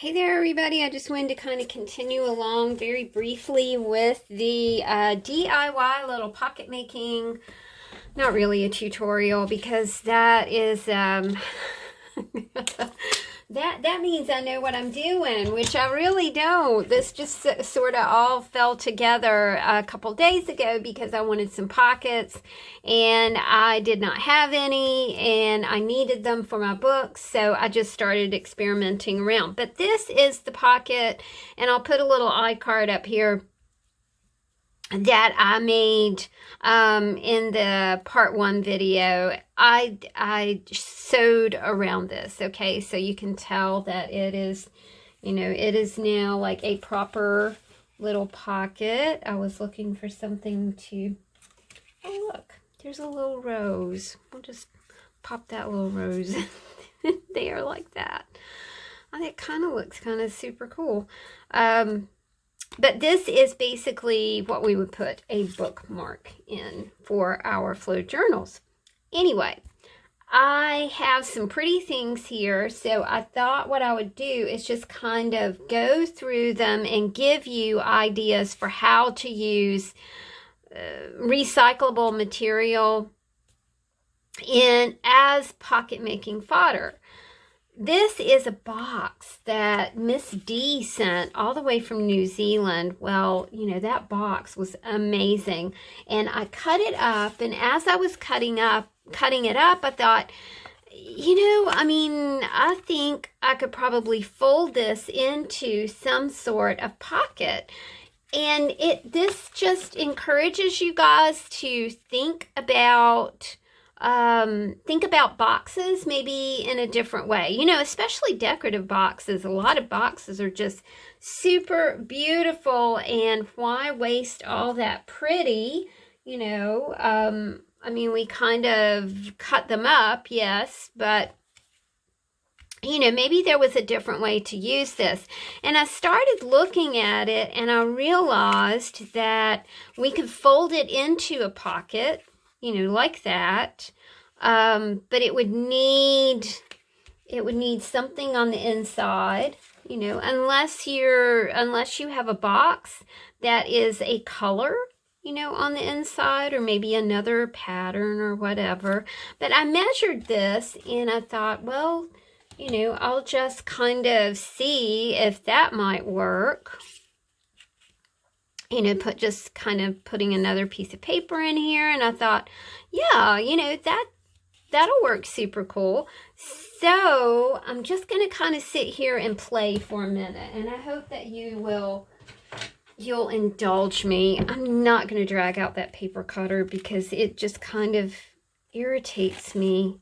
Hey there, everybody. I just wanted to kind of continue along very briefly with the DIY little pocket making. Not really a tutorial because that is that means I know what I'm doing, which I really don't. This just sort of all fell together a couple days ago because I wanted some pockets and I did not have any and I needed them for my books, so I just started experimenting around. But this is the pocket, and I'll put a little iCard up here that I made in the part 1 video. I sewed around this, okay? So you can tell that it is, it is now like a proper little pocket. I was looking for something to, oh look, there's a little rose. I'll just pop that little rose there like that. And it kind of looks kind of super cool. But this is basically what we would put a bookmark in for our flow journals. Anyway, I have some pretty things here, so I thought what I would do is just kind of go through them and give you ideas for how to use recyclable material as pocket making fodder. This is a box that Miss D sent all the way from New Zealand. Well, that box was amazing. And I cut it up, and as I was cutting it up, I thought, I think I could probably fold this into some sort of pocket. And this just encourages you guys to think about boxes maybe in a different way, especially decorative boxes. A lot of boxes are just super beautiful, and why waste all that pretty, we kind of cut them up, yes, but maybe there was a different way to use this. And I started looking at it, and I realized that we could fold it into a pocket, like that. But it would need something on the inside, unless you have a box that is a color, on the inside, or maybe another pattern or whatever. But I measured this and I thought, well, I'll just kind of see if that might work. Just kind of putting another piece of paper in here, and I thought, yeah, that'll work super cool. So I'm just going to kind of sit here and play for a minute, and I hope that you'll indulge me. I'm not going to drag out that paper cutter because it just kind of irritates me.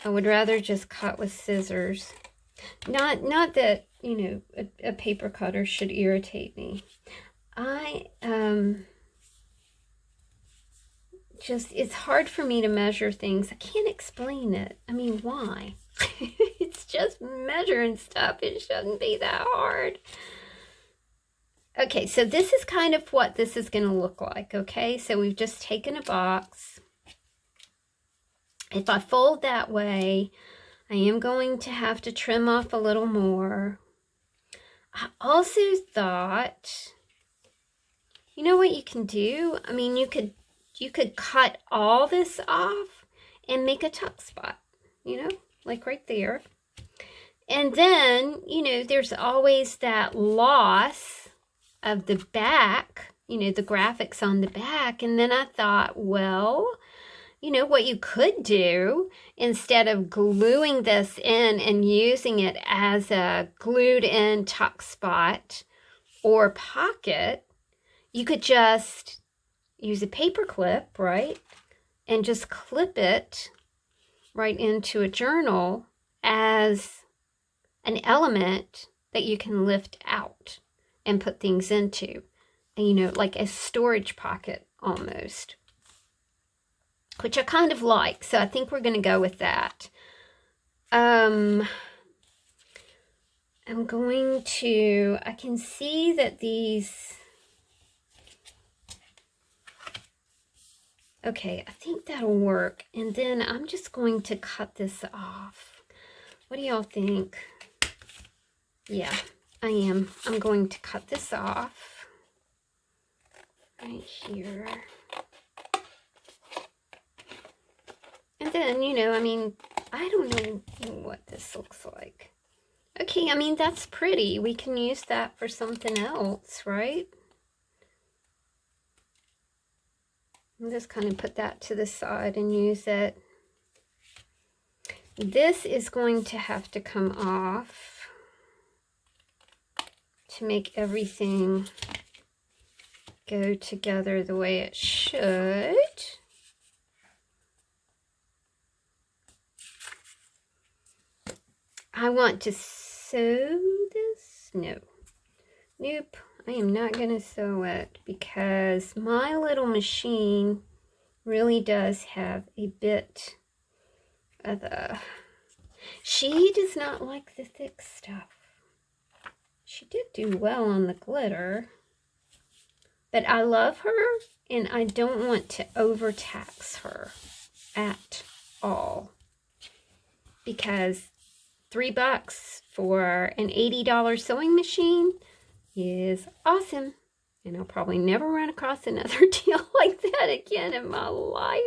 I would rather just cut with scissors. Not that, a paper cutter should irritate me. It's hard for me to measure things. I can't explain it. I mean, why? It's just measuring stuff. It shouldn't be that hard. Okay, so this is kind of what this is going to look like, okay? So we've just taken a box. If I fold that way, I am going to have to trim off a little more. I also thought, you know what you can do? I mean, you could cut all this off and make a tuck spot, like right there. And then, there's always that loss of the back, the graphics on the back. And then I thought, well, what you could do, instead of gluing this in and using it as a glued in tuck spot or pocket, you could just use a paper clip, right? And just clip it right into a journal as an element that you can lift out and put things into. And, like a storage pocket almost. Which I kind of like, so I think we're going to go with that. I can see that these... Okay, I think that'll work. And then I'm just going to cut this off. What do y'all think? Yeah, I'm going to cut this off right here. And then, you know, I mean, I don't know what this looks like. Okay, I mean, that's pretty. We can use that for something else, right? I'll just kind of put that to the side and use it. This is going to have to come off to make everything go together the way it should. I want to sew this. No. Nope. I am not going to sew it because my little machine really does have a bit of a... She does not like the thick stuff. She did do well on the glitter. But I love her and I don't want to overtax her at all. Because $3 for an $80 sewing machine is awesome. And I'll probably never run across another deal like that again in my life.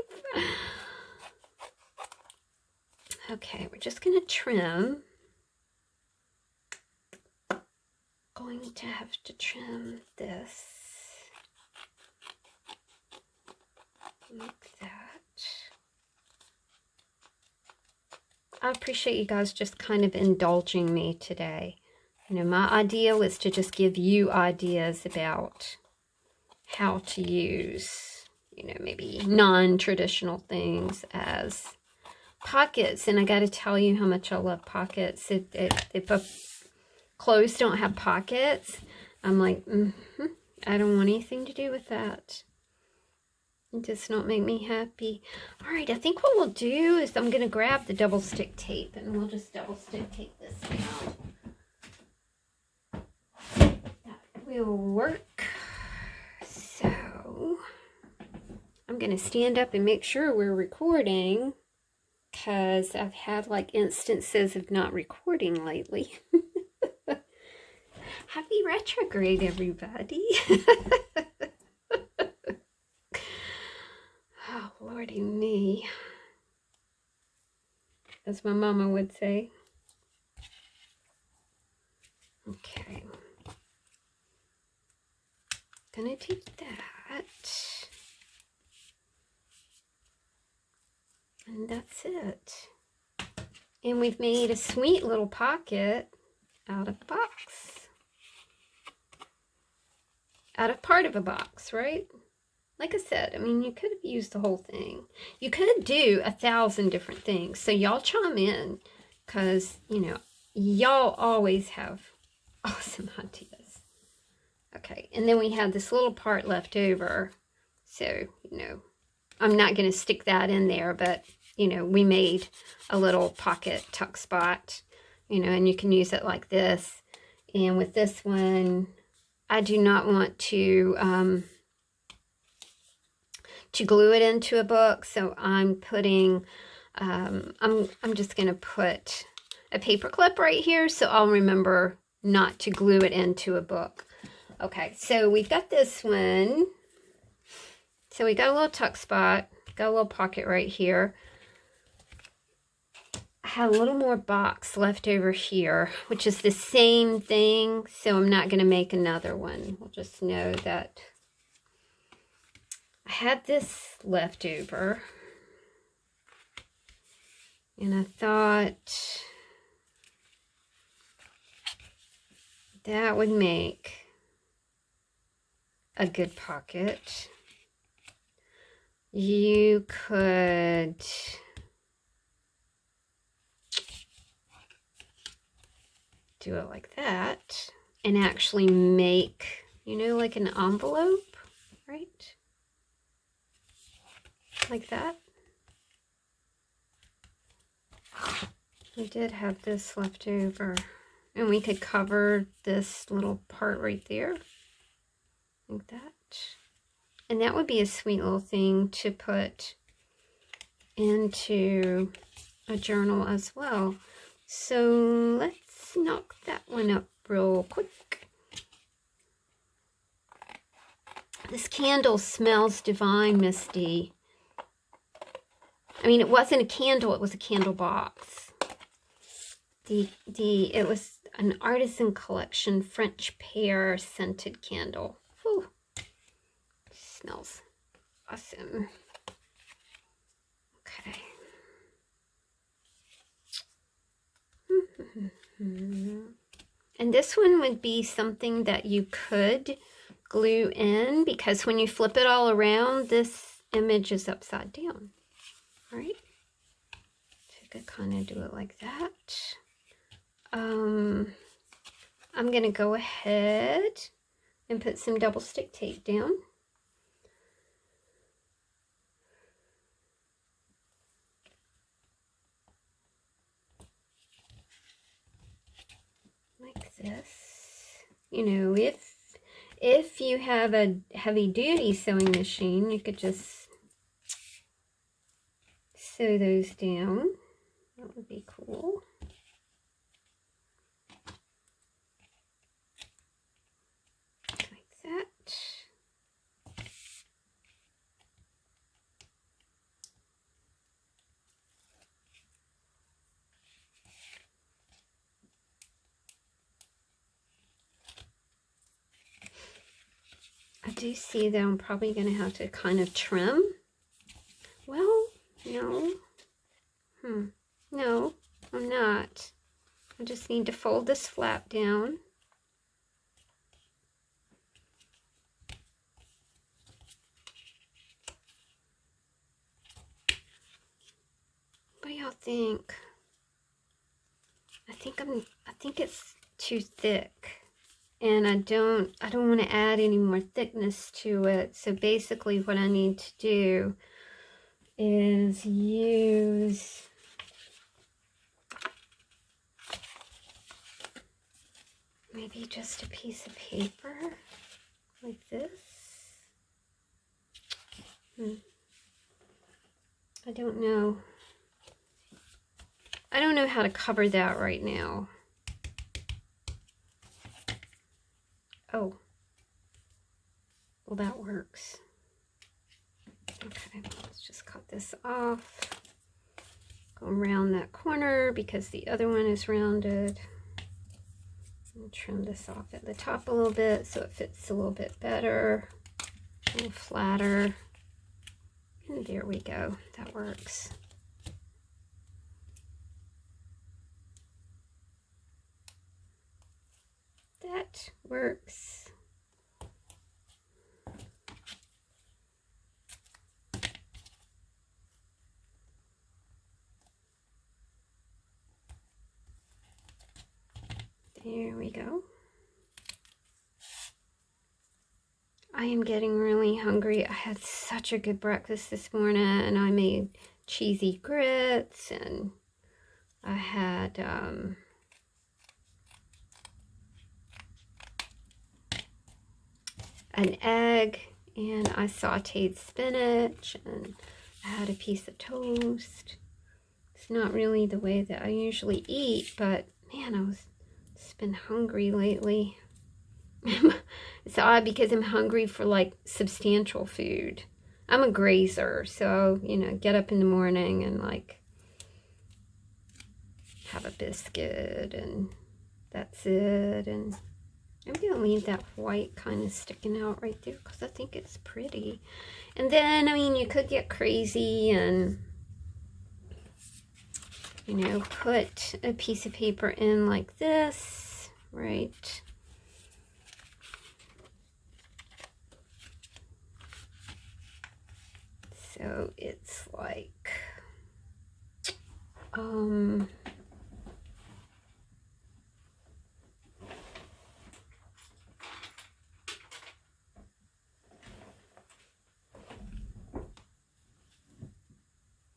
Okay, we're just going to trim. Going to have to trim this like that. I appreciate you guys just kind of indulging me today. You know, my idea was to just give you ideas about how to use, you know, maybe non-traditional things as pockets. And I got to tell you how much I love pockets. If clothes don't have pockets, I'm like, I don't want anything to do with that. It does not make me happy. All right, I think what we'll do is I'm going to grab the double stick tape and we'll just double stick tape this down. That will work. So I'm going to stand up and make sure we're recording because I've had like instances of not recording lately. Happy retrograde, everybody. Oh, Lordy me. As my mama would say. Okay. Gonna take that. And that's it. And we've made a sweet little pocket out of the box. Out of part of a box, right? Like I said, I mean, you could have used the whole thing. You could do 1,000 different things. So y'all chime in because, you know, y'all always have awesome ideas. Okay, and then we have this little part left over. So, you know, I'm not going to stick that in there, but, you know, we made a little pocket tuck spot, you know, and you can use it like this. And with this one, I do not want to glue it into a book, so I'm putting, I'm just going to put a paper clip right here so I'll remember not to glue it into a book. Okay, so we've got this one. So we got a little tuck spot, got a little pocket right here. I have a little more box left over here, which is the same thing, so I'm not going to make another one. We'll just know that I had this left over, and I thought that would make a good pocket. You could do it like that and actually make, you know, like an envelope, right? Like that. We did have this left over, and we could cover this little part right there, like that. And that would be a sweet little thing to put into a journal as well. So let's knock that one up real quick. This candle smells divine, Misty. I mean, it wasn't a candle, it was a candle box. It was an Artisan Collection French pear scented candle. Whew. Smells awesome. Okay. And this one would be something that you could glue in, because when you flip it all around, this image is upside down. All right. So you could kind of do it like that. I'm going to go ahead and put some double stick tape down. Like this. You know, if you have a heavy duty sewing machine, you could just sew those down. That would be cool. That. I do see that I'm probably going to have to kind of trim. Well, no. No, I'm not. I just need to fold this flap down. What do y'all think? I think it's too thick, and I don't want to add any more thickness to it. So basically what I need to do is use maybe just a piece of paper like this. I don't know. I don't know how to cover that right now. Oh. Well, that works. Okay, let's just cut this off. Go around that corner because the other one is rounded. And trim this off at the top a little bit so it fits a little bit better, a little flatter. And there we go. That works. That works. There we go. I am getting really hungry. I had such a good breakfast this morning, and I made cheesy grits, and I had an egg, and I sauteed spinach, and I had a piece of toast. It's not really the way that I usually eat, but man, I've been hungry lately. It's odd because I'm hungry for like substantial food. I'm a grazer, so you know, get up in the morning and like have a biscuit, and that's it. And I'm gonna leave that white kind of sticking out right there because I think it's pretty. And then, I mean, you could get crazy and, you know, put a piece of paper in like this, right? So it's like,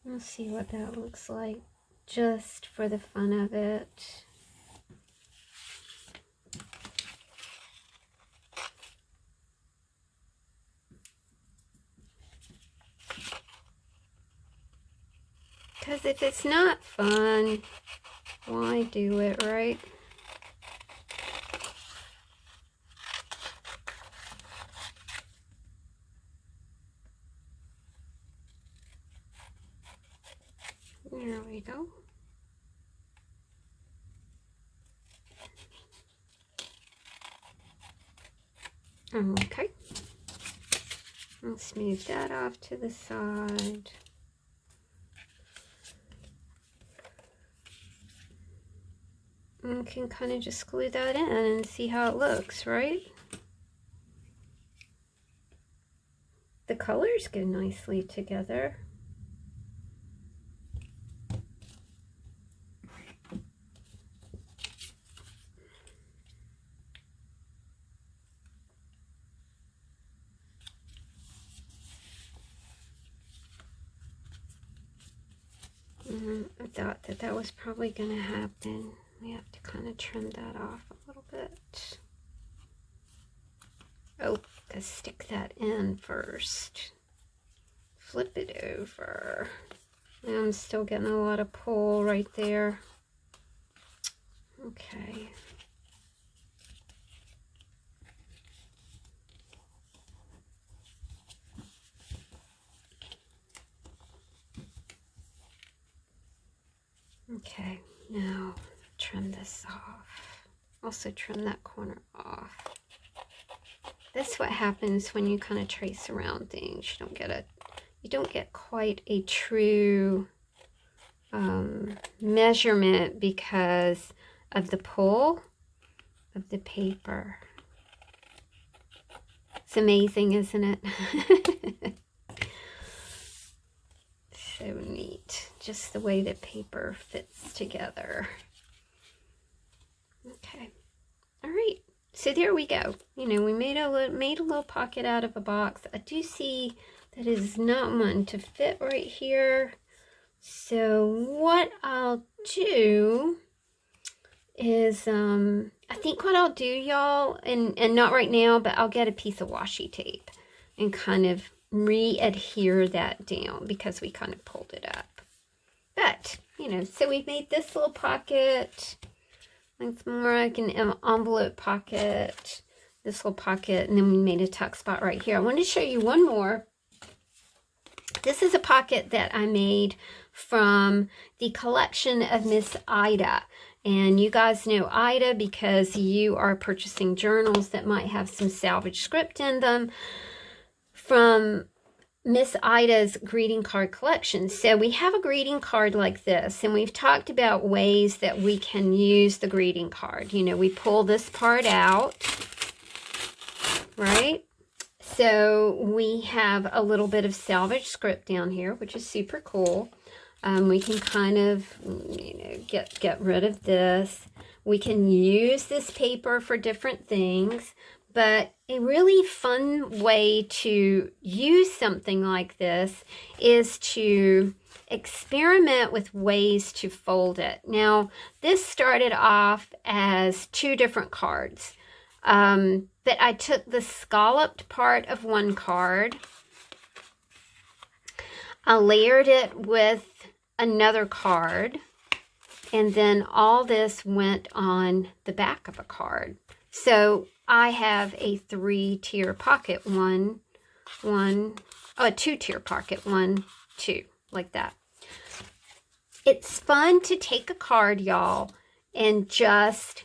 let's see what that looks like, just for the fun of it. Because if it's not fun, why do it, right? There we go. Okay. Let's move that off to the side. And can kind of just glue that in and see how it looks, right? The colors go nicely together. I thought that was probably going to happen. We have to kind of trim that off a little bit. Oh, gotta stick that in first. Flip it over. I'm still getting a lot of pull right there. Okay. Okay, now trim this off. Also trim that corner off. That's what happens when you kind of trace around things. You don't get quite a true measurement because of the pull of the paper. It's amazing, isn't it? So neat, just the way the paper fits together. Okay, all right. So there we go. You know, we made a little pocket out of a box. I do see that it is not one to fit right here. So what I'll do is, I think what I'll do, y'all, and not right now, but I'll get a piece of washi tape and kind of re-adhere that down because we kind of pulled it up. But, you know, so we've made this little pocket. It's more like an envelope pocket, this little pocket, and then we made a tuck spot right here. I wanted to show you one more. This is a pocket that I made from the collection of Miss Ida. And you guys know Ida because you are purchasing journals that might have some salvage script in them from Miss Ida's greeting card collection. So we have a greeting card like this, and we've talked about ways that we can use the greeting card. You know, we pull this part out, right? So we have a little bit of salvage script down here, which is super cool. We can kind of, you know, get rid of this. We can use this paper for different things. But a really fun way to use something like this is to experiment with ways to fold it. Now, this started off as 2 different cards. But I took the scalloped part of one card. I layered it with another card. And then all this went on the back of a card. So I have a 3-tier pocket, a 2-tier pocket, 1, 2, like that. It's fun to take a card, y'all, and just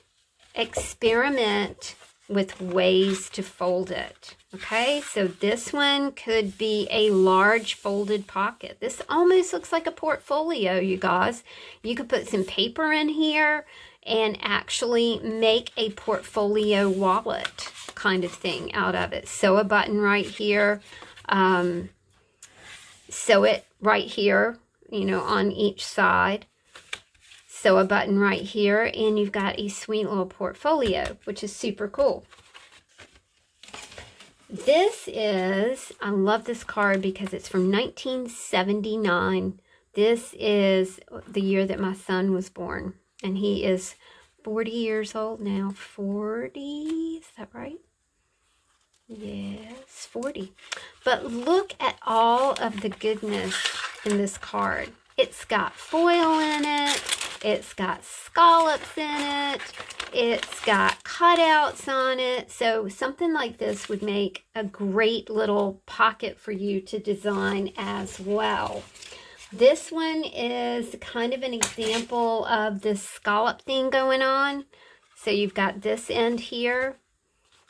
experiment with ways to fold it. Okay, so this one could be a large folded pocket. This almost looks like a portfolio, you guys. You could put some paper in here and actually make a portfolio wallet kind of thing out of it. Sew a button right here, sew it right here, you know, on each side. Sew a button right here, and you've got a sweet little portfolio, which is super cool. This is, I love this card because it's from 1979. This is the year that my son was born, and he is 40 years old now. 40, is that right? Yes, 40. But look at all of the goodness in this card. It's got foil in it. It's got scallops in it. It's got cutouts on it. So something like this would make a great little pocket for you to design as well. This one is kind of an example of this scallop thing going on. So you've got this end here.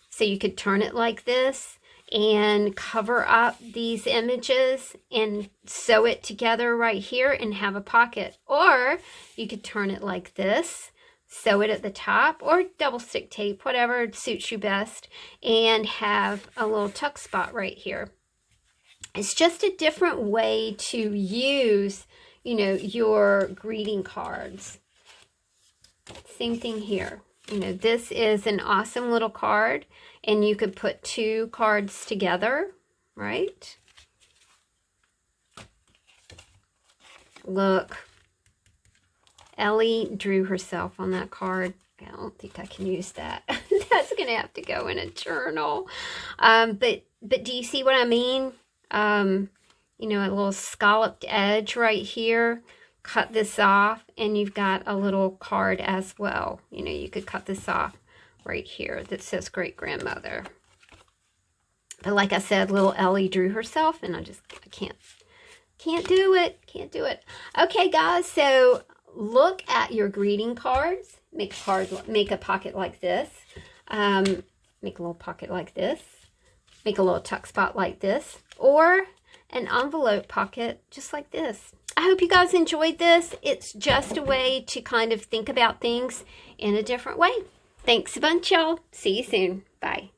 So you could turn it like this and cover up these images and sew it together right here and have a pocket. Or you could turn it like this, sew it at the top, or double stick tape, whatever suits you best, and have a little tuck spot right here. It's just a different way to use, you know, your greeting cards. Same thing here. You know, this is an awesome little card, and you could put two cards together, right? Look, Ellie drew herself on that card. I don't think I can use that. That's going to have to go in a journal. But do you see what I mean? You know, a little scalloped edge right here. Cut this off, and you've got a little card as well. You know, you could cut this off right here that says great grandmother. But like I said, little Ellie drew herself, and I can't do it. Okay, guys, so look at your greeting cards. Make a pocket like this. Make a little pocket like this. Make a little tuck spot like this, or an envelope pocket just like this. I hope you guys enjoyed this. It's just a way to kind of think about things in a different way. Thanks a bunch, y'all. See you soon. Bye.